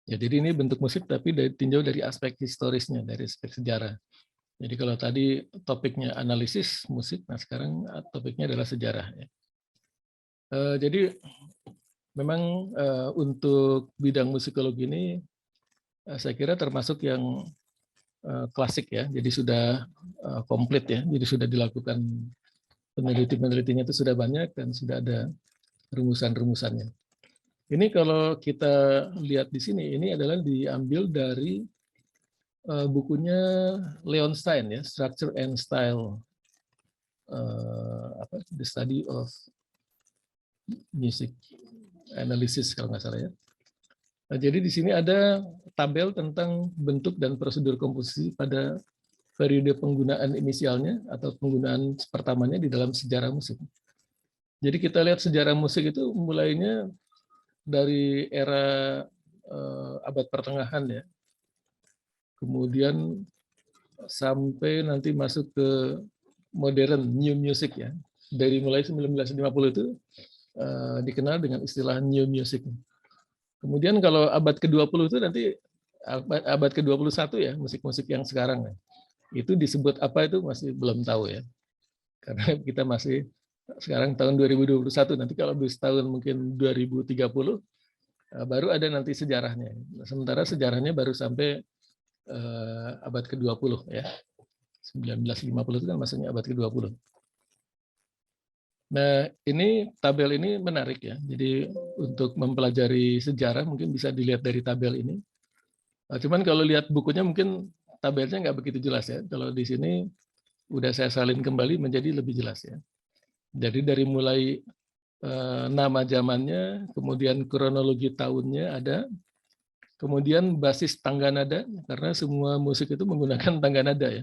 Ya, jadi ini bentuk musik tapi tinjau dari aspek historisnya, dari aspek sejarah. Jadi kalau tadi topiknya analisis musik, nah sekarang topiknya adalah sejarah. Ya. Jadi memang untuk bidang musikologi ini saya kira termasuk yang klasik ya, jadi sudah komplit ya, jadi sudah dilakukan penelitiannya itu sudah banyak dan sudah ada rumusan-rumusannya. Ini kalau kita lihat di sini, ini adalah diambil dari bukunya Leon Stein ya, Structure and Style, The Study of Music Analysis kalau nggak salah ya. Nah, jadi di sini ada tabel tentang bentuk dan prosedur komposisi pada periode penggunaan inisialnya atau penggunaan pertamanya di dalam sejarah musik. Jadi kita lihat sejarah musik itu mulainya dari era abad pertengahan ya. Kemudian sampai nanti masuk ke modern, new music ya. Dari mulai 1950 itu dikenal dengan istilah new music. Kemudian kalau abad ke-20 itu nanti abad ke-21 ya, musik-musik yang sekarang ya. Itu disebut apa itu masih belum tahu ya. Karena kita masih sekarang tahun 2021, nanti kalau bis tahun mungkin 2030 baru ada nanti sejarahnya. Sementara sejarahnya baru sampai abad ke-20 ya. 1950 itu kan maksudnya abad ke-20. Nah, ini tabel ini menarik ya. Jadi untuk mempelajari sejarah mungkin bisa dilihat dari tabel ini. Cuman kalau lihat bukunya mungkin tabelnya nggak begitu jelas ya. Kalau di sini udah saya salin kembali menjadi lebih jelas ya. Jadi dari mulai nama zamannya, kemudian kronologi tahunnya ada, kemudian basis tangga nada, karena semua musik itu menggunakan tangga nada ya.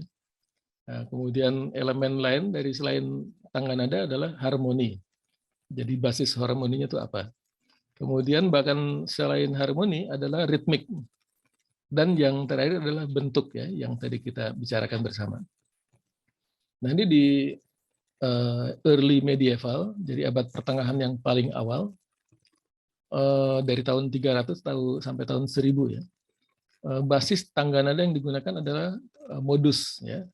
Nah, kemudian elemen lain dari selain tangga nada adalah harmoni. Jadi basis harmoninya itu apa? Kemudian bahkan selain harmoni adalah ritmik. Dan yang terakhir adalah bentuk ya, yang tadi kita bicarakan bersama. Nah ini di early medieval, jadi abad pertengahan yang paling awal, dari tahun 300 sampai tahun 1000 ya. Basis tangga nada yang digunakan adalah modus ya.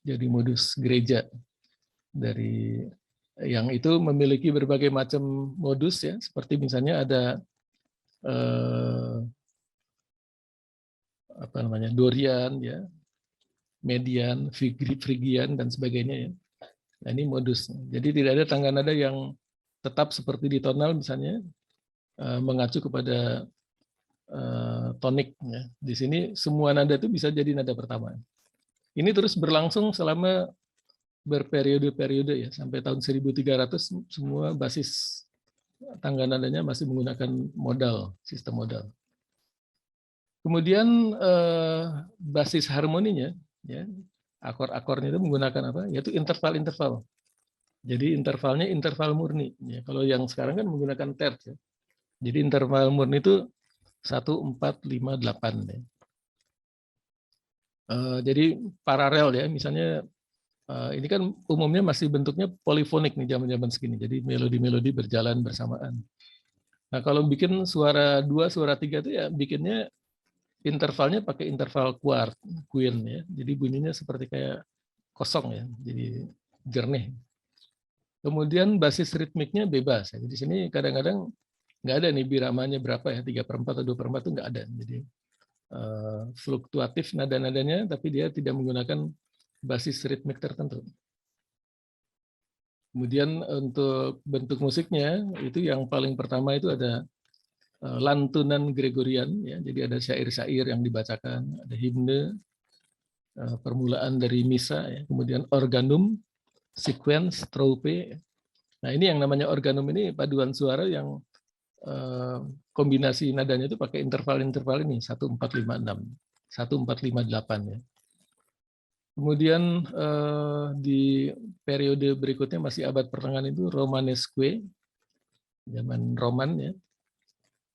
Jadi modus gereja dari yang itu memiliki berbagai macam modus ya, seperti misalnya ada Dorian ya, Median, Phrygian dan sebagainya ya. Nah, ini modus. Jadi tidak ada tangga nada yang tetap seperti di tonal misalnya mengacu kepada tonik ya. Di sini semua nada itu bisa jadi nada pertama. Ini terus berlangsung selama berperiode-periode ya, sampai tahun 1300 semua basis tangga nadanya masih menggunakan modal, sistem modal. Kemudian basis harmoninya ya, akor-akornya itu menggunakan apa? Yaitu interval-interval. Jadi intervalnya interval murni. Ya, kalau yang sekarang kan menggunakan terts ya. Jadi interval murni itu 1, 4, 5, 8 ya. Jadi paralel ya, misalnya ini kan umumnya masih bentuknya polifonik nih zaman-zaman segini. Jadi melodi-melodi berjalan bersamaan. Nah kalau bikin suara 2, suara 3 itu ya bikinnya intervalnya pakai interval quart, queen ya. Jadi bunyinya seperti kayak kosong ya, jadi jernih. Kemudian basis ritmiknya bebas. Ya. Jadi sini kadang-kadang nggak ada nih biramanya berapa ya, 3/4 atau 2/4 itu nggak ada. Jadi fluktuatif nada-nadanya, tapi dia tidak menggunakan basis ritmik tertentu. Kemudian untuk bentuk musiknya, itu yang paling pertama itu ada lantunan Gregorian, ya. Jadi ada syair-syair yang dibacakan, ada himne, permulaan dari misa, ya. Kemudian organum, sequence, trope. Nah ini yang namanya organum ini paduan suara yang kombinasi nadanya itu pakai interval-interval ini 1, 4, 5, 6, 1, 4, 5, 8 ya. Kemudian di periode berikutnya masih abad pertengahan itu Romanesque, zaman Roman ya.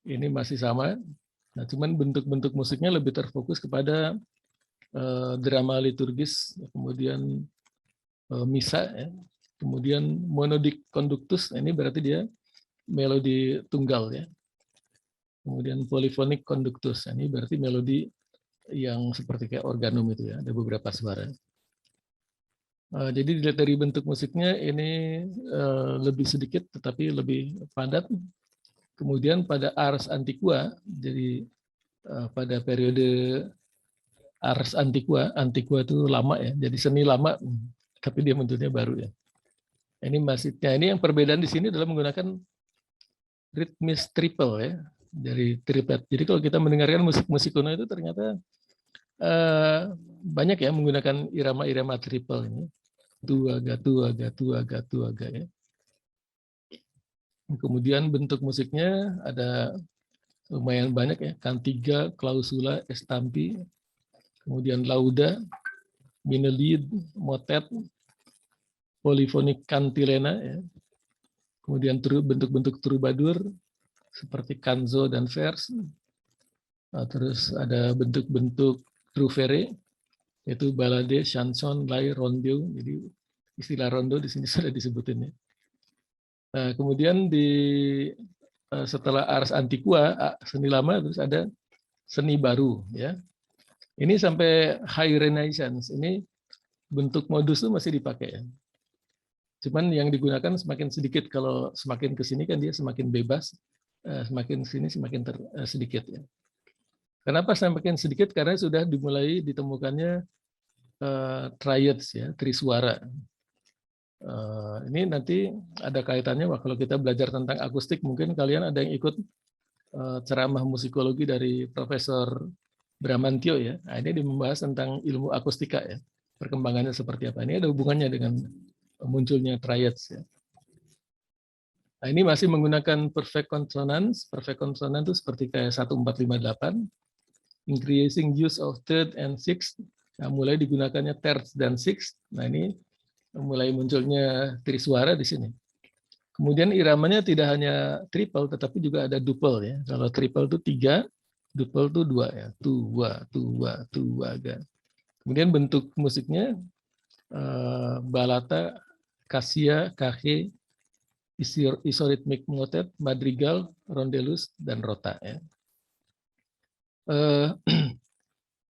Ini masih sama. Nah, cuman bentuk-bentuk musiknya lebih terfokus kepada drama liturgis, kemudian misa ya. Kemudian monodik conductus, ini berarti dia melodi tunggal ya. Kemudian polyphonic conductus, ini berarti melodi yang seperti kayak organum itu ya, ada beberapa suara. Jadi dilihat dari bentuk musiknya ini lebih sedikit tetapi lebih padat. Kemudian pada ars antiqua, jadi pada periode ars antiqua, antiqua itu lama ya, jadi seni lama, tapi dia bentuknya baru ya. Ini masihnya, ini yang perbedaan di sini adalah menggunakan ritmis triple ya, dari triplet. Jadi kalau kita mendengarkan musik-musik kuno itu ternyata banyak ya menggunakan irama-irama triple ini. Tuaga, tuaga, tuaga, tuaga ya. Kemudian bentuk musiknya ada lumayan banyak ya, cantiga, clausula, estampi, kemudian lauda, minelid, motet, polyphonic cantilena ya. Kemudian bentuk-bentuk troubadour seperti canzo dan vers. Terus ada bentuk-bentuk trouvere, yaitu balade, chanson, lay, rondo. Jadi istilah rondo di sini sudah disebutin ya. Nah, kemudian setelah ars antiqua, seni lama, terus ada seni baru ya. Ini sampai high renaissance. Ini bentuk modus itu masih dipakai ya. Cuman yang digunakan semakin sedikit, kalau semakin ke sini kan dia semakin bebas, semakin sini semakin sedikit ya. Kenapa semakin sedikit? Karena sudah dimulai ditemukannya triads ya, trisuara. Ini nanti ada kaitannya kalau kita belajar tentang akustik, mungkin kalian ada yang ikut ceramah musikologi dari Profesor Bramantio ya. Nah, ini membahas tentang ilmu akustika ya, perkembangannya seperti apa. Ini ada hubungannya dengan munculnya triads ya. Nah, ini masih menggunakan perfect consonance. Perfect consonance itu seperti kayak 1458. Increasing use of third and sixth. Nah, mulai digunakannya third dan sixth. Nah, ini mulai munculnya trisuara di sini. Kemudian iramanya tidak hanya triple, tetapi juga ada duple ya. Kalau triple itu 3, duple itu 2 ya. Tua, tua, tuaga. Kemudian bentuk musiknya balata, kasia, kahe, isoritmik motet, madrigal, rondelus, dan rota ya.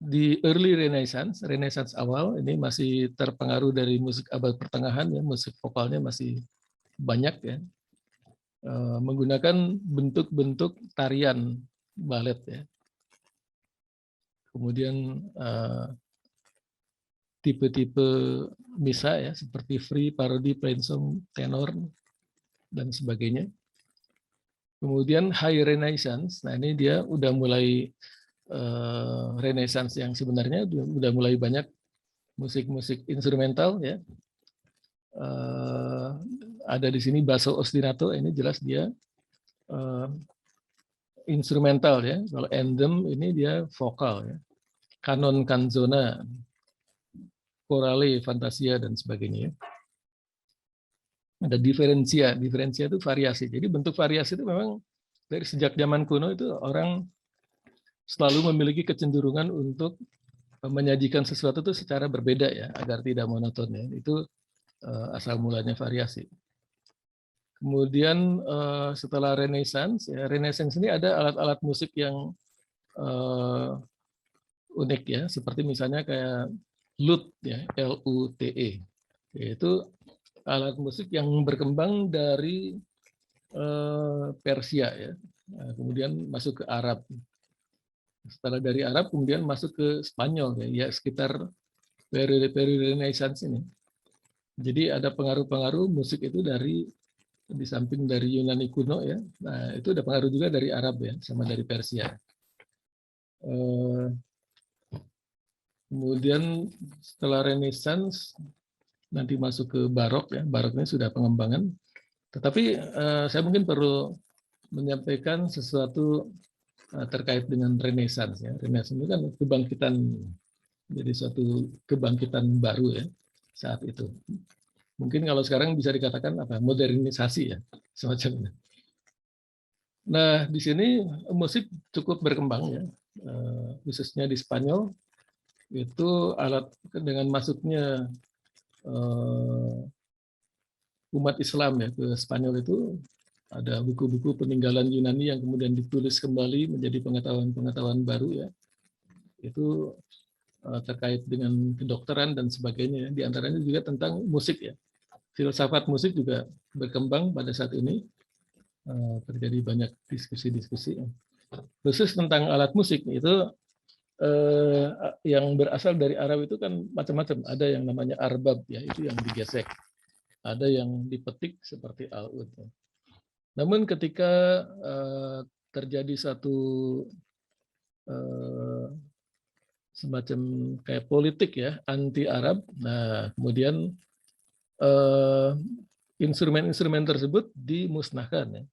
Di early Renaissance, Renaissance awal ini masih terpengaruh dari musik abad pertengahan ya, musik vokalnya masih banyak ya, menggunakan bentuk-bentuk tarian balet ya. Kemudian tipe-tipe misa ya, seperti free, parodi, plain song, tenor, dan sebagainya. Kemudian high Renaissance, nah ini dia udah mulai Renaissance yang sebenarnya udah mulai banyak musik-musik instrumental ya. Ada di sini basso ostinato, ini jelas dia instrumental ya. Kalau anthem ini dia vokal ya. Canon canzona, chorale, fantasia, dan sebagainya. Ada diferensia itu variasi. Jadi bentuk variasi itu memang dari sejak zaman kuno itu orang selalu memiliki kecenderungan untuk menyajikan sesuatu itu secara berbeda ya, agar tidak monoton ya. Itu asal mulanya variasi. Kemudian setelah Renaissance, ya, Renaissance ini ada alat-alat musik yang unik ya, seperti misalnya kayak lute ya, L-U-T-E. Yaitu alat musik yang berkembang dari Persia ya, kemudian masuk ke Arab. Setelah dari Arab kemudian masuk ke Spanyol ya sekitar periode Renaissance ini. Jadi ada pengaruh-pengaruh musik itu dari di samping dari Yunani kuno ya. Nah, itu ada pengaruh juga dari Arab ya, sama dari Persia. Kemudian setelah Renaissance nanti masuk ke Barok ya. Barok ini sudah pengembangan. Tetapi saya mungkin perlu menyampaikan sesuatu terkait dengan Renaissance ya. Renaissance itu kan kebangkitan, jadi suatu kebangkitan baru ya saat itu. Mungkin kalau sekarang bisa dikatakan apa? Modernisasi ya, semacam itu. Nah, di sini musik cukup berkembang ya, khususnya di Spanyol itu alat dengan masuknya umat Islam ya ke Spanyol itu Ada buku-buku peninggalan Yunani yang kemudian ditulis kembali menjadi pengetahuan-pengetahuan baru ya. Itu terkait dengan kedokteran dan sebagainya. Di antaranya juga tentang musik ya. Filsafat musik juga berkembang pada saat ini. Terjadi banyak diskusi-diskusi. Khusus tentang alat musik itu yang berasal dari Arab itu kan macam-macam. Ada yang namanya arbab ya, itu yang digesek. Ada yang dipetik seperti al-ud. Namun ketika terjadi satu semacam kayak politik ya, anti Arab, nah kemudian instrumen-instrumen tersebut dimusnahkan ya.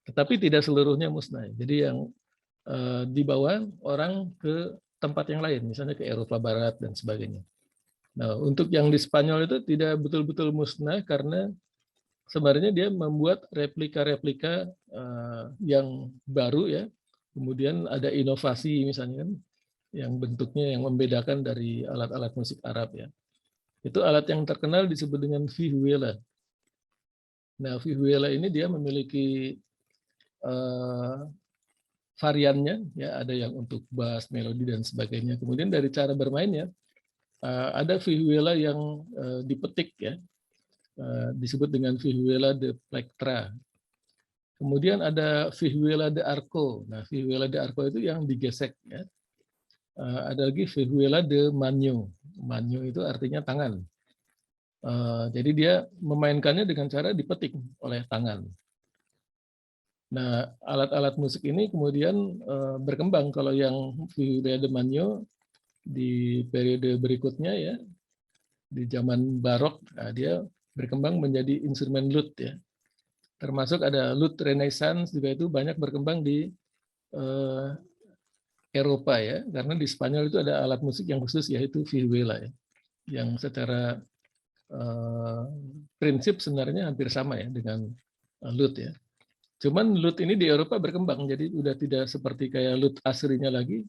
Tetapi tidak seluruhnya musnah. Jadi yang dibawa orang ke tempat yang lain, misalnya ke Eropa Barat dan sebagainya. Nah, untuk yang di Spanyol itu tidak betul-betul musnah karena sebenarnya dia membuat replika-replika yang baru ya. Kemudian ada inovasi misalnya kan, yang bentuknya yang membedakan dari alat-alat musik Arab ya. Itu alat yang terkenal disebut dengan vihuela. Nah, vihuela ini dia memiliki variannya ya, ada yang untuk bass, melodi dan sebagainya. Kemudian dari cara bermainnya ada vihuela yang dipetik ya, disebut dengan vihuela de plectra. Kemudian ada vihuela de arco. Nah, vihuela de arco itu yang digesek ya. Ada lagi vihuela de manyo. Manyo itu artinya tangan. Jadi dia memainkannya dengan cara dipetik oleh tangan. Nah, alat-alat musik ini kemudian berkembang. Kalau yang vihuela de manyo di periode berikutnya ya, di zaman barok, nah dia berkembang menjadi instrumen lute ya. Termasuk ada lute Renaissance juga itu banyak berkembang di Eropa ya, karena di Spanyol itu ada alat musik yang khusus yaitu vihuela ya, yang secara prinsip sebenarnya hampir sama ya dengan lute ya. Cuman lute ini di Eropa berkembang, jadi udah tidak seperti kayak lute aslinya lagi,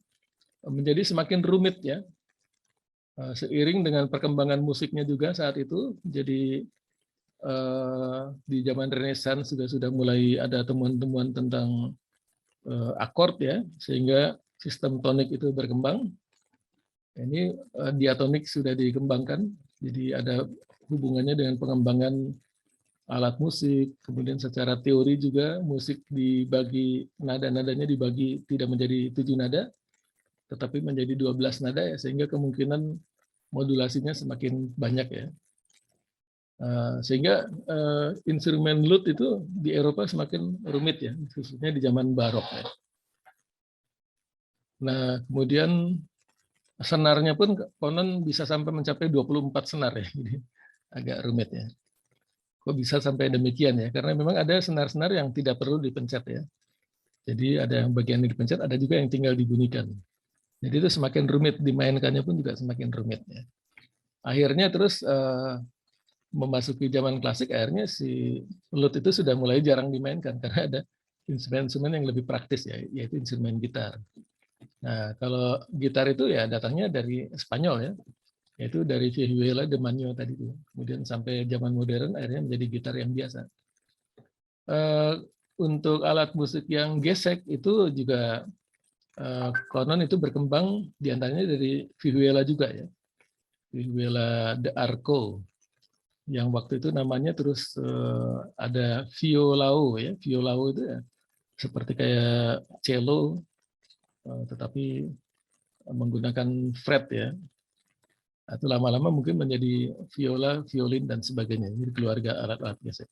menjadi semakin rumit ya. Seiring dengan perkembangan musiknya juga saat itu, jadi di zaman Renaissance juga sudah mulai ada temuan-temuan tentang akord ya, sehingga sistem tonik itu berkembang. Ini diatonik sudah dikembangkan, jadi ada hubungannya dengan pengembangan alat musik. Kemudian secara teori juga musik dibagi, nada-nadanya dibagi tidak menjadi 7 nada, tetapi menjadi 12 nada ya, sehingga kemungkinan modulasinya semakin banyak ya. Sehingga instrumen lute itu di Eropa semakin rumit ya, khususnya di zaman barok ya. Nah, kemudian senarnya pun konon bisa sampai mencapai 24 senar ya, jadi agak rumit ya. Kok bisa sampai demikian ya? Karena memang ada senar-senar yang tidak perlu dipencet ya. Jadi ada yang bagian yang dipencet, ada juga yang tinggal dibunyikan. Jadi itu semakin rumit, dimainkannya pun juga semakin rumit ya. Akhirnya terus memasuki zaman klasik, akhirnya si lute itu sudah mulai jarang dimainkan karena ada instrumen-instrumen yang lebih praktis ya, yaitu instrumen gitar. Nah, kalau gitar itu ya datangnya dari Spanyol ya, yaitu dari vihuela de manyo tadi itu. Kemudian sampai zaman modern akhirnya menjadi gitar yang biasa. Untuk alat musik yang gesek itu juga konon itu berkembang diantaranya dari vihuela juga ya, vihuela de arco, yang waktu itu namanya terus ada violao ya, violao itu ya seperti kayak cello tetapi menggunakan fret ya. Itu lama-lama mungkin menjadi viola, violin dan sebagainya. Ini keluarga alat-alat gesek.